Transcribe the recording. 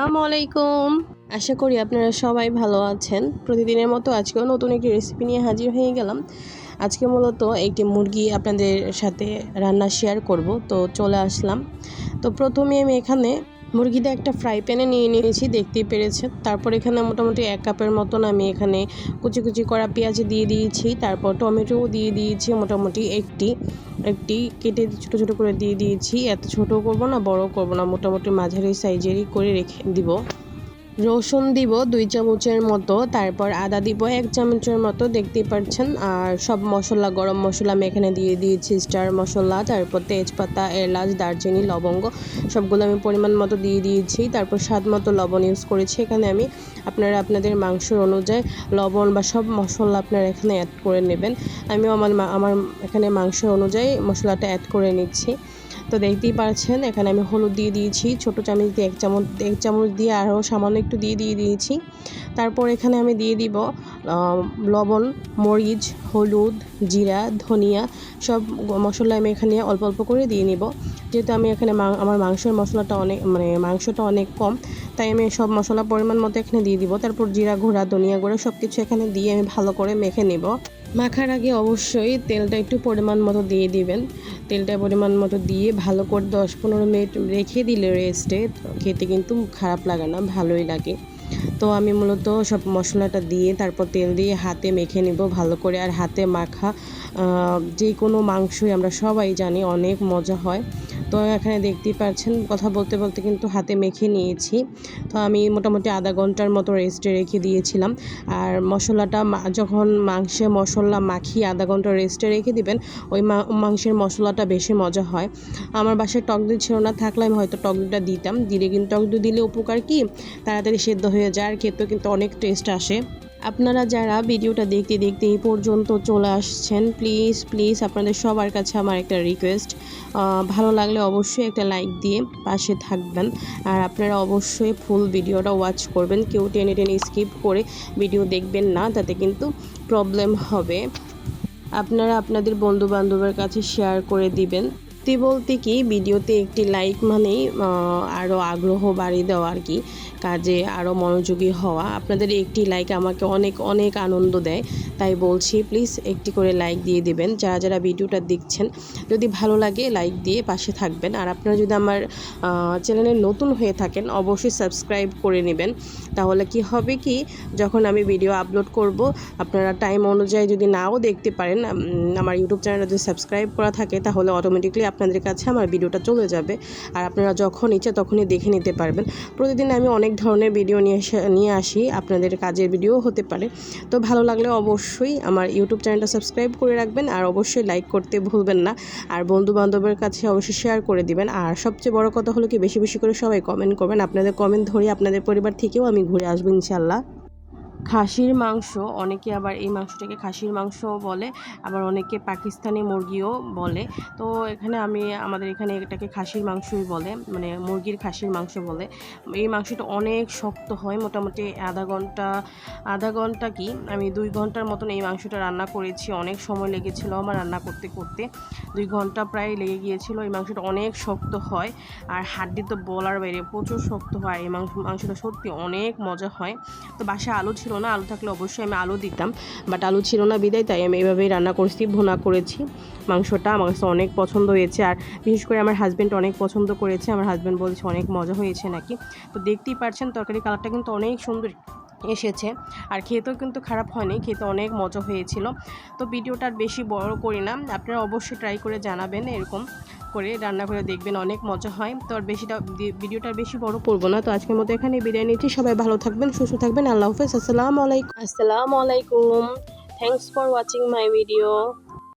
আসসালামু আলাইকুম। আশা করি আপনারা সবাই ভালো আছেন। প্রতিদিনের মতো আজকেও নতুন একটি রেসিপি নিয়ে হাজির হয়ে গেলাম। আজকে মূলত একটি মুরগি আপনাদের সাথে রান্না শেয়ার করব, তো চলে আসলাম। তো প্রথমে আমি এখানে মুরগিটা একটা ফ্রাই প্যানে নিয়ে নিয়েছি, দেখতেই পেরেছেন। তারপর এখানে মোটামুটি 1 কাপের মতন আমি এখানে কুচি কুচি করা পেঁয়াজ দিয়ে দিয়েছি, তারপর টমেটোও দিয়ে দিয়েছি মোটামুটি একটি কেটে ছোটো ছোটো করে দিয়ে দিয়েছি। এত ছোটো করব না, বড় করব না, মোটামুটি মাঝারি সাইজেরই করে রেখে দিব। রসুন দিব 2 চামচের মতো, তারপর আদা দিব 1 চামচের মতো, দেখতেই পাচ্ছেন। আর সব মশলা, গরম মশলা আমি এখানে দিয়ে দিয়েছি, স্টার মশলা, তারপর তেজপাতা, এলাচ, দারচিনি, লবঙ্গ সবগুলো আমি পরিমাণ মতো দিয়ে দিয়েছি। তারপর স্বাদ মতো লবণ ইউজ করেছি এখানে আমি। আপনারা আপনাদের মাংসের অনুযায়ী লবণ বা সব মশলা আপনারা এখানে অ্যাড করে নেবেন। আমিও আমার এখানে মাংসের অনুযায়ী মশলাটা অ্যাড করে নিচ্ছি। তো দেখতেই পাচ্ছেন এখানে আমি হলুদ দিয়ে দিয়েছি, ছোটো চামচ দিয়ে 1 চামচ দিয়ে আরও সামান্য একটু দিয়ে দিয়েছি। তারপর এখানে আমি দিয়ে দিব লবণ, মরিচ, হলুদ, জিরা, ধনিয়া সব মশলা আমি এখানে অল্প অল্প করে দিয়ে নিব। যেহেতু আমি এখানে আমার মাংসের মশলাটা মাংসটা অনেক কম, তাই আমি সব মশলা পরিমাণ মতো এখানে দিয়ে দিব। তারপর জিরা গুঁড়া, ধনিয়া গুঁড়া সব কিছু এখানে দিয়ে আমি ভালো করে মেখে নিব। মাখার আগে অবশ্যই তেলটা একটু পরিমাণ মতো দিয়ে দিবেন। তেলটা পরিমাণ মতো দিয়ে ভালো করে 10-15 মিনিট রেখে দিলে রেস্টে, খেতে কিন্তু খারাপ লাগে না, ভালোই লাগে। তো আমি মূলত সব মশলাটা দিয়ে তারপর তেল দিয়ে হাতে মেখে নিব ভালো করে। আর হাতে মাখা যে কোনো মাংসই আমরা সবাই জানি অনেক মজা হয়। তো এখানে দেখতেই পাচ্ছেন কথা বলতে বলতে কিন্তু হাতে মেখে নিয়েছি। তো আমি মোটামুটি আধা ঘন্টার মতো রেস্টে রেখে দিয়েছিলাম। আর মশলাটা যখন মাংসে মশলা মাখিয়ে আধা ঘন্টা রেস্টে রেখে দিবেন, ওই মাংসের মশলাটা বেশি মজা হয়। আমার বাসায় টক দই ছিল না, থাকলে আমি হয়তো টক দইটা দিতাম। দিলে কিন্তু টক দই দিলে উপকার কি, তাড়াতাড়ি সেদ্ধ হয়ে যায় আর খেতেও কিন্তু অনেক টেস্ট আসে। আপনারা যারা ভিডিওটা দেখতে দেখতে এই পর্যন্ত চলে আসছেন, প্লিজ আপনাদের সবার কাছে আমার একটা রিকোয়েস্ট, ভালো লাগলে অবশ্যই একটা লাইক দিয়ে পাশে থাকবেন। আর আপনারা অবশ্যই ফুল ভিডিওটা ওয়াচ করবেন, কেউ টেনে টেনে স্কিপ করে ভিডিও দেখবেন না, তাতে কিন্তু প্রবলেম হবে। আপনারা আপনাদের বন্ধু বান্ধবের কাছে শেয়ার করে দিবেন। বলতে কি, ভিডিওতে একটি লাইক মানেই আরও আগ্রহ বাড়িয়ে দেওয়া আর কি, কাজে আরও মনোযোগী হওয়া। আপনাদের একটি লাইক আমাকে অনেক অনেক আনন্দ দেয়, তাই বলছি প্লিজ একটি করে লাইক দিয়ে দিবেন। যারা যারা ভিডিওটা দেখছেন, যদি ভালো লাগে লাইক দিয়ে পাশে থাকবেন। আর আপনারা যদি আমার চ্যানেলে নতুন হয়ে থাকেন, অবশ্যই সাবস্ক্রাইব করে নেবেন। তাহলে কি হবে কি, যখন আমি ভিডিও আপলোড করব, আপনারা টাইম অনুযায়ী যদি নাও দেখতে পারেন, আমার ইউটিউব চ্যানেলে যদি সাবস্ক্রাইব করা থাকে, তাহলে অটোমেটিকলি আপনাদের কাছে আমার ভিডিওটা চলে যাবে। আর আপনারা যখন ইচ্ছে তখনই দেখে নিতে পারবেন। প্রতিদিন আমি অনেক ধরনের ভিডিও নিয়ে আসি, আপনাদের কাজের ভিডিও হতে পারে। তো ভালো লাগলে অবশ্যই আমার ইউটিউব চ্যানেলটা সাবস্ক্রাইব করে রাখবেন, আর অবশ্যই লাইক করতে ভুলবেন না। আর বন্ধু বান্ধবের কাছে অবশ্যই শেয়ার করে দিবেন। আর সবচেয়ে বড় কথা হলো কি, বেশি বেশি করে সবাই কমেন্ট করবেন। আপনাদের কমেন্ট ধরে আপনাদের পরিবার থেকেও আমি ঘুরে আসবো ইনশাল্লাহ। খাসির মাংস, অনেকে আবার এই মাংসটাকে খাসির মাংসও বলে, আবার অনেকে পাকিস্তানি মুরগিও বলে। তো আমাদের এখানে এটাকে খাসির মাংসই বলে, মানে মুরগির খাসির মাংস বলে। এই মাংসটা অনেক শক্ত হয়, মোটামুটি আধা ঘন্টা কি আমি 2 ঘন্টার মতন এই মাংসটা রান্না করেছি। অনেক সময় লেগেছিল আমার রান্না করতে করতে, 2 ঘন্টা প্রায় লেগে গিয়েছিল। এই মাংসটা অনেক শক্ত হয়, আর হাড্ডি তো বলার বাইরে প্রচুর শক্ত হয়। এই মাংসটা সত্যি অনেক মজা হয়। তো বাসায় আলু ছিল না, আলু থাকলে অবশ্যই আমি আলু দিতাম, বাট আলু ছিল না বিদায় তাই আমি এভাবেই রান্না করেছি, ভুনা করেছি। মাংসটা আমার কাছে অনেক পছন্দ হয়েছে, আর বিশেষ করে আমার হাজব্যান্ড অনেক পছন্দ করেছে। আমার হাজব্যান্ড বলছে অনেক মজা হয়েছে নাকি। তো দেখতেই পাচ্ছেন তরকারি কালারটা কিন্তু অনেক সুন্দর এসেছে, আর খেতেও কিন্তু খারাপ হয়নি, খেতে অনেক মজা হয়েছিল। তো ভিডিওটা আর বেশি বড় করি না, আপনারা অবশ্যই ট্রাই করে জানাবেন, এরকম করে রান্না করে দেখবেন, অনেক মজা হয়। তো আর ভিডিওটা বেশি বড় করবো না। তো আজকের মতো এখানে বিদায় নিচ্ছি। সবাই ভালো থাকবেন, সুস্থ থাকবেন। আল্লাহ হাফেজ। আসসালামু আলাইকুম। Thanks for watching my video.